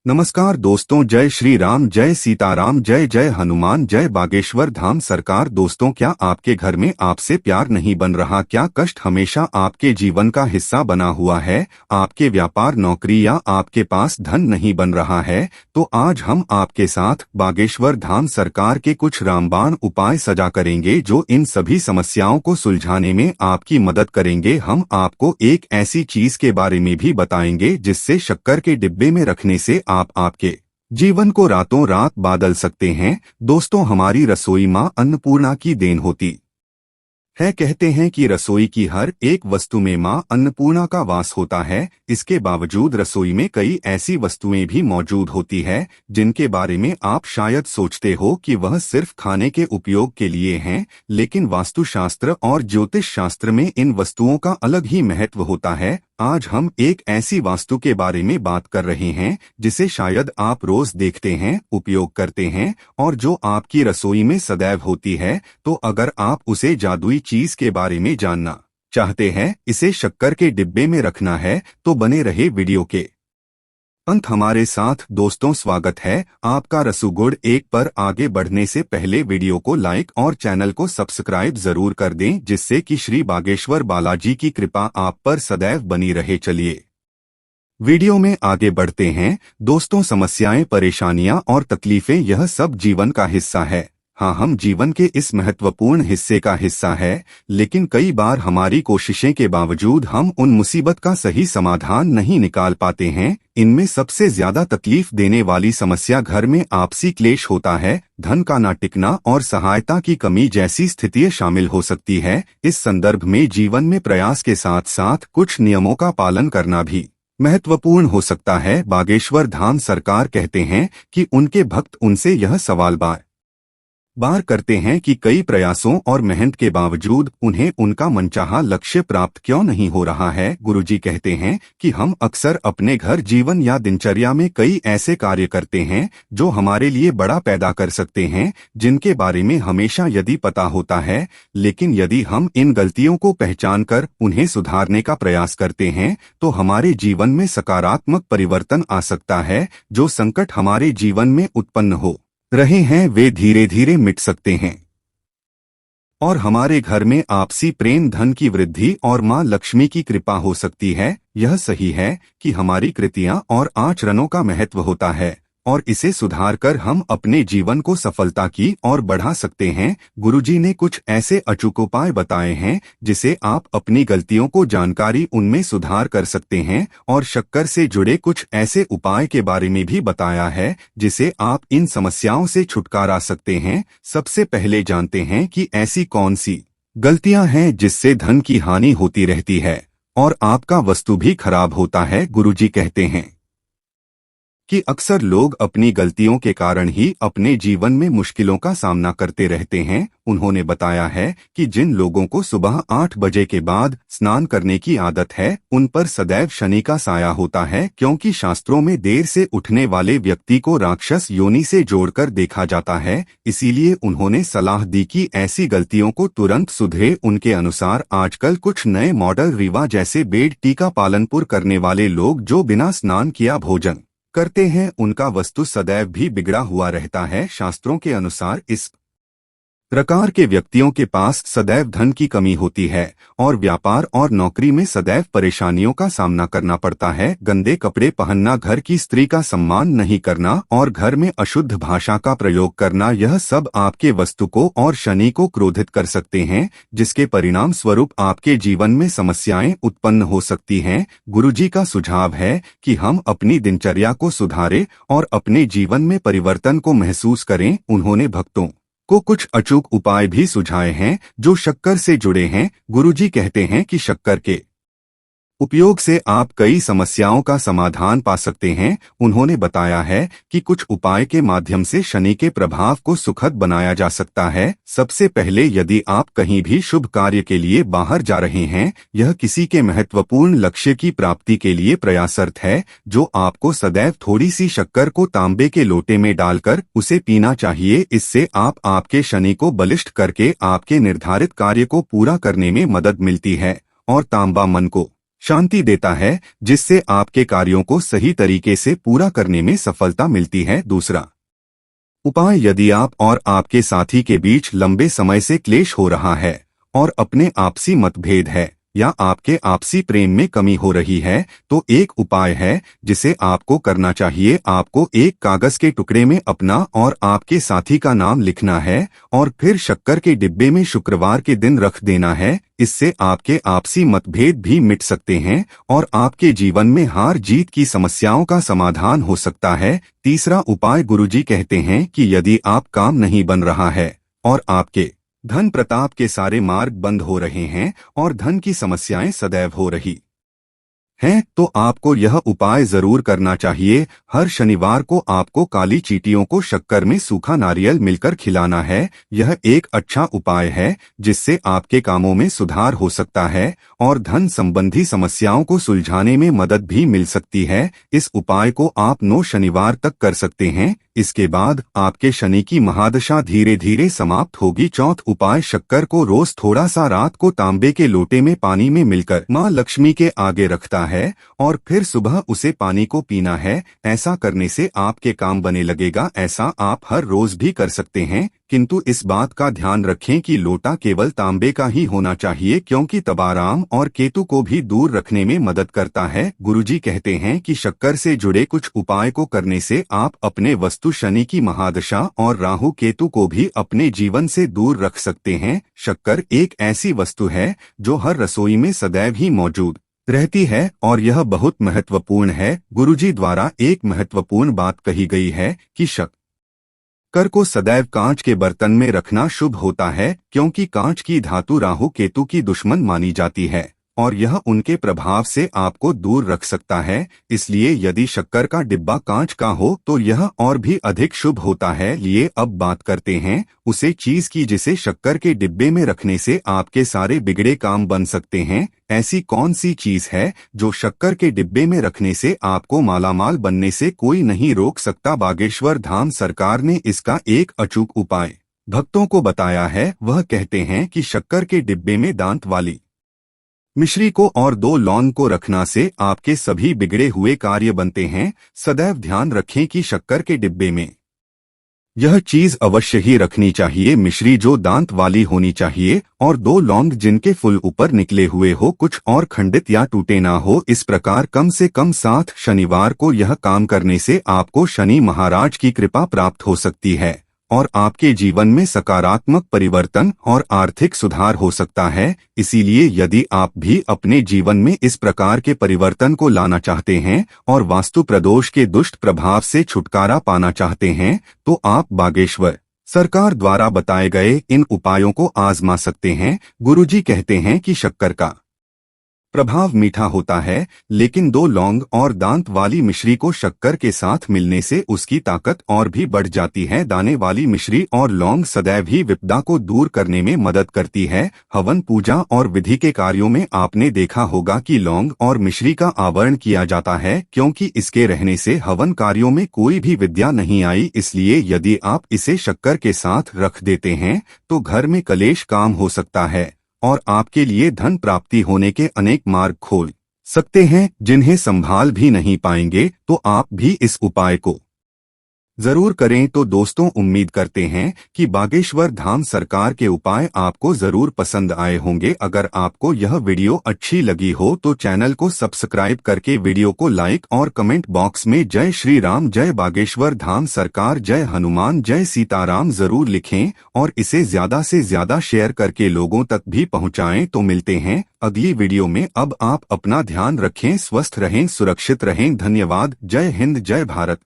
नमस्कार दोस्तों, जय श्री राम, जय सीताराम, जय जय हनुमान, जय बागेश्वर धाम सरकार। दोस्तों, क्या आपके घर में आपसे प्यार नहीं बन रहा? क्या कष्ट हमेशा आपके जीवन का हिस्सा बना हुआ है? आपके व्यापार, नौकरी या आपके पास धन नहीं बन रहा है? तो आज हम आपके साथ बागेश्वर धाम सरकार के कुछ रामबाण उपाय सजा करेंगे जो इन सभी समस्याओं को सुलझाने में आपकी मदद करेंगे। हम आपको एक ऐसी चीज के बारे में भी बताएंगे जिससे शक्कर के डिब्बे में रखने से आप आपके जीवन को रातों रात बदल सकते हैं। दोस्तों, हमारी रसोई माँ अन्नपूर्णा की देन होती है। कहते हैं कि रसोई की हर एक वस्तु में माँ अन्नपूर्णा का वास होता है। इसके बावजूद रसोई में कई ऐसी वस्तुएं भी मौजूद होती है जिनके बारे में आप शायद सोचते हो कि वह सिर्फ खाने के उपयोग के लिए हैं, लेकिन वास्तुशास्त्र और ज्योतिष शास्त्र में इन वस्तुओं का अलग ही महत्व होता है। आज हम एक ऐसी वास्तु के बारे में बात कर रहे हैं जिसे शायद आप रोज देखते हैं, उपयोग करते हैं और जो आपकी रसोई में सदैव होती है। तो अगर आप उसे जादुई चीज के बारे में जानना चाहते हैं, इसे शक्कर के डिब्बे में रखना है, तो बने रहे वीडियो के अंत हमारे साथ। दोस्तों, स्वागत है आपका रसूगुड़ एक पर। आगे बढ़ने से पहले वीडियो को लाइक और चैनल को सब्सक्राइब जरूर कर दें, जिससे कि श्री बागेश्वर बालाजी की कृपा आप पर सदैव बनी रहे। चलिए वीडियो में आगे बढ़ते हैं। दोस्तों, समस्याएं, परेशानियां और तकलीफें, यह सब जीवन का हिस्सा है। हाँ, हम जीवन के इस महत्वपूर्ण हिस्से का हिस्सा है, लेकिन कई बार हमारी कोशिशें के बावजूद हम उन मुसीबत का सही समाधान नहीं निकाल पाते हैं। इनमें सबसे ज्यादा तकलीफ देने वाली समस्या घर में आपसी क्लेश होता है। धन का ना टिकना और सहायता की कमी जैसी स्थितियां शामिल हो सकती है। इस संदर्भ में जीवन में प्रयास के साथ साथ कुछ नियमों का पालन करना भी महत्वपूर्ण हो सकता है। बागेश्वर धाम सरकार कहते हैं कि उनके भक्त उनसे यह सवाल बार करते हैं कि कई प्रयासों और मेहनत के बावजूद उन्हें उनका मनचाहा लक्ष्य प्राप्त क्यों नहीं हो रहा है। गुरुजी कहते हैं कि हम अक्सर अपने घर, जीवन या दिनचर्या में कई ऐसे कार्य करते हैं जो हमारे लिए बड़ा पैदा कर सकते हैं, जिनके बारे में हमेशा यदि पता होता है, लेकिन यदि हम इन गलतियों को पहचान कर उन्हें सुधारने का प्रयास करते हैं तो हमारे जीवन में सकारात्मक परिवर्तन आ सकता है। जो संकट हमारे जीवन में उत्पन्न हो रहे हैं वे धीरे धीरे मिट सकते हैं और हमारे घर में आपसी प्रेम, धन की वृद्धि और मां लक्ष्मी की कृपा हो सकती है। यह सही है कि हमारी कृतियां और आचरणों का महत्व होता है और इसे सुधार कर हम अपने जीवन को सफलता की ओर बढ़ा सकते हैं। गुरुजी ने कुछ ऐसे अचूक उपाय बताए हैं जिसे आप अपनी गलतियों को जानकारी उनमें सुधार कर सकते हैं और शक्कर से जुड़े कुछ ऐसे उपाय के बारे में भी बताया है जिसे आप इन समस्याओं से छुटकारा सकते हैं। सबसे पहले जानते हैं कि ऐसी कौन सी गलतियां हैं जिससे धन की हानि होती रहती है और आपका वस्तु भी खराब होता है। गुरुजी कहते हैं कि अक्सर लोग अपनी गलतियों के कारण ही अपने जीवन में मुश्किलों का सामना करते रहते हैं। उन्होंने बताया है कि जिन लोगों को सुबह 8 बजे के बाद स्नान करने की आदत है, उन पर सदैव शनि का साया होता है, क्योंकि शास्त्रों में देर से उठने वाले व्यक्ति को राक्षस योनि से जोड़कर देखा जाता है। इसीलिए उन्होंने सलाह दी कि ऐसी गलतियों को तुरंत सुधरे। उनके अनुसार आजकल कुछ नए मॉडल रीवा जैसे बेड टी का पालनपुर करने वाले लोग जो बिना स्नान किया भोजन करते हैं, उनका वस्तु सदैव भी बिगड़ा हुआ रहता है। शास्त्रों के अनुसार इस प्रकार के व्यक्तियों के पास सदैव धन की कमी होती है और व्यापार और नौकरी में सदैव परेशानियों का सामना करना पड़ता है। गंदे कपड़े पहनना, घर की स्त्री का सम्मान नहीं करना और घर में अशुद्ध भाषा का प्रयोग करना, यह सब आपके वस्तु को और शनि को क्रोधित कर सकते हैं, जिसके परिणाम स्वरूप आपके जीवन में समस्याएं उत्पन्न हो सकती हैं। गुरुजी का सुझाव है कि हम अपनी दिनचर्या को सुधारें और अपने जीवन में परिवर्तन को महसूस करें। उन्होंने भक्तों को कुछ अचूक उपाय भी सुझाए हैं जो शक्कर से जुड़े हैं। गुरुजी कहते हैं कि शक्कर के उपयोग से आप कई समस्याओं का समाधान पा सकते हैं। उन्होंने बताया है कि कुछ उपाय के माध्यम से शनि के प्रभाव को सुखद बनाया जा सकता है। सबसे पहले, यदि आप कहीं भी शुभ कार्य के लिए बाहर जा रहे हैं, यह किसी के महत्वपूर्ण लक्ष्य की प्राप्ति के लिए प्रयासरत है, जो आपको सदैव थोड़ी सी शक्कर को तांबे के लोटे में डालकर उसे पीना चाहिए। इससे आप आपके शनि को बलिष्ठ करके आपके निर्धारित कार्य को पूरा करने में मदद मिलती है और तांबा मन को शांति देता है, जिससे आपके कार्यों को सही तरीके से पूरा करने में सफलता मिलती है। दूसरा उपाय, यदि आप और आपके साथी के बीच लंबे समय से क्लेश हो रहा है और अपने आपसी मतभेद है या आपके आपसी प्रेम में कमी हो रही है, तो एक उपाय है जिसे आपको करना चाहिए। आपको एक कागज के टुकड़े में अपना और आपके साथी का नाम लिखना है और फिर शक्कर के डिब्बे में शुक्रवार के दिन रख देना है। इससे आपके आपसी मतभेद भी मिट सकते हैं और आपके जीवन में हार जीत की समस्याओं का समाधान हो सकता है। तीसरा उपाय, गुरुजी कहते हैं कि यदि आप काम नहीं बन रहा है और आपके धन प्रताप के सारे मार्ग बंद हो रहे हैं और धन की समस्याएं सदैव हो रही हैं, तो आपको यह उपाय जरूर करना चाहिए। हर शनिवार को आपको काली चींटियों को शक्कर में सूखा नारियल मिलकर खिलाना है। यह एक अच्छा उपाय है जिससे आपके कामों में सुधार हो सकता है और धन संबंधी समस्याओं को सुलझाने में मदद भी मिल सकती है। इस उपाय को आप 9 शनिवार तक कर सकते हैं। इसके बाद आपके शनि की महादशा धीरे धीरे समाप्त होगी। चौथा उपाय, शक्कर को रोज थोड़ा सा रात को तांबे के लोटे में पानी में मिलकर मां लक्ष्मी के आगे रखता है और फिर सुबह उसे पानी को पीना है। ऐसा करने से आपके काम बने लगेगा। ऐसा आप हर रोज भी कर सकते हैं, किंतु इस बात का ध्यान रखें कि लोटा केवल तांबे का ही होना चाहिए, क्योंकि तबाराम और केतु को भी दूर रखने में मदद करता है। गुरुजी कहते हैं कि शक्कर से जुड़े कुछ उपाय को करने से आप अपने वस्तु शनि की महादशा और राहु केतु को भी अपने जीवन से दूर रख सकते हैं। शक्कर एक ऐसी वस्तु है जो हर रसोई में सदैव ही मौजूद रहती है और यह बहुत महत्वपूर्ण है। गुरुजी द्वारा एक महत्वपूर्ण बात कही गई है कि शक्कर को सदैव कांच के बर्तन में रखना शुभ होता है, क्योंकि कांच की धातु राहु केतु की दुश्मन मानी जाती है और यह उनके प्रभाव से आपको दूर रख सकता है। इसलिए यदि शक्कर का डिब्बा कांच का हो तो यह और भी अधिक शुभ होता है। लिए अब बात करते हैं उसे चीज की जिसे शक्कर के डिब्बे में रखने से आपके सारे बिगड़े काम बन सकते हैं। ऐसी कौन सी चीज है जो शक्कर के डिब्बे में रखने से आपको मालामाल बनने से कोई नहीं रोक सकता? बागेश्वर धाम सरकार ने इसका एक अचूक उपाय भक्तों को बताया है। वह कहते हैं कि शक्कर के डिब्बे में दांत वाली मिश्री को और 2 लौंग को रखना से आपके सभी बिगड़े हुए कार्य बनते हैं। सदैव ध्यान रखें कि शक्कर के डिब्बे में यह चीज अवश्य ही रखनी चाहिए। मिश्री जो दांत वाली होनी चाहिए और 2 लौंग जिनके फूल ऊपर निकले हुए हो, कुछ और खंडित या टूटे ना हो। इस प्रकार कम से कम 7 शनिवार को यह काम करने से आपको शनि महाराज की कृपा प्राप्त हो सकती है और आपके जीवन में सकारात्मक परिवर्तन और आर्थिक सुधार हो सकता है। इसीलिए यदि आप भी अपने जीवन में इस प्रकार के परिवर्तन को लाना चाहते हैं और वास्तु प्रदोष के दुष्ट प्रभाव से छुटकारा पाना चाहते हैं, तो आप बागेश्वर सरकार द्वारा बताए गए इन उपायों को आजमा सकते हैं। गुरुजी कहते हैं कि शक्कर का प्रभाव मीठा होता है, लेकिन 2 लौंग और दांत वाली मिश्री को शक्कर के साथ मिलने से उसकी ताकत और भी बढ़ जाती है। दाने वाली मिश्री और लौंग सदैव ही विपदा को दूर करने में मदद करती है। हवन, पूजा और विधि के कार्यों में आपने देखा होगा कि लौंग और मिश्री का आवरण किया जाता है, क्योंकि इसके रहने से हवन कार्यों में कोई भी विद्या नहीं आई। इसलिए यदि आप इसे शक्कर के साथ रख देते हैं तो घर में कलेश काम हो सकता है और आपके लिए धन प्राप्ति होने के अनेक मार्ग खोल सकते हैं, जिन्हें संभाल भी नहीं पाएंगे। तो आप भी इस उपाय को जरूर करें। तो दोस्तों, उम्मीद करते हैं कि बागेश्वर धाम सरकार के उपाय आपको जरूर पसंद आए होंगे। अगर आपको यह वीडियो अच्छी लगी हो तो चैनल को सब्सक्राइब करके वीडियो को लाइक और कमेंट बॉक्स में जय श्री राम, जय बागेश्वर धाम सरकार, जय हनुमान, जय सीताराम जरूर लिखें और इसे ज्यादा से ज्यादा शेयर करके लोगों तक भी पहुंचाएं। तो मिलते हैं अगली वीडियो में। अब आप अपना ध्यान रखें, स्वस्थ रहें, सुरक्षित रहें। धन्यवाद। जय हिंद, जय भारत।